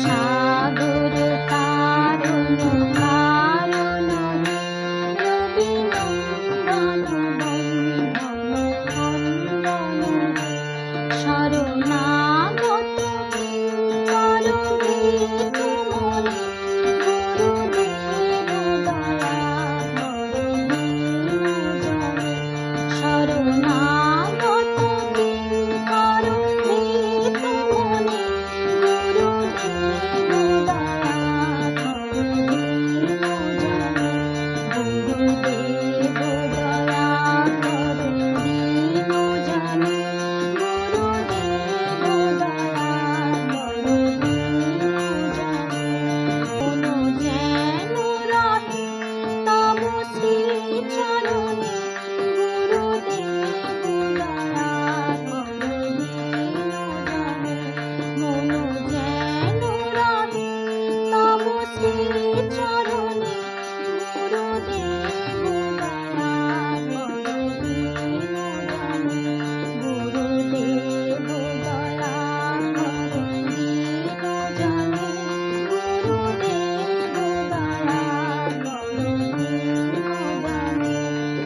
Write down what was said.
সাগর তারুণ কারণ রবিনন্দন বন্ধন খণ্ডন শরণাগত কিঙ্কর গীতমণি গুরুদেব দয়াধর দীনজনে শরণাগত কিঙ্কর গীতমণি গুরুদেব দয়াধর দীনজনে গুরুদেব দয়াধর দীনজনে গুরুদেব দয়াধর দীনজনে কোনো যেন রহে তব শ্রীচরণে গুরুদেব দয়াধর দীনজনে মন যেন রহে তব শ্রীচরণে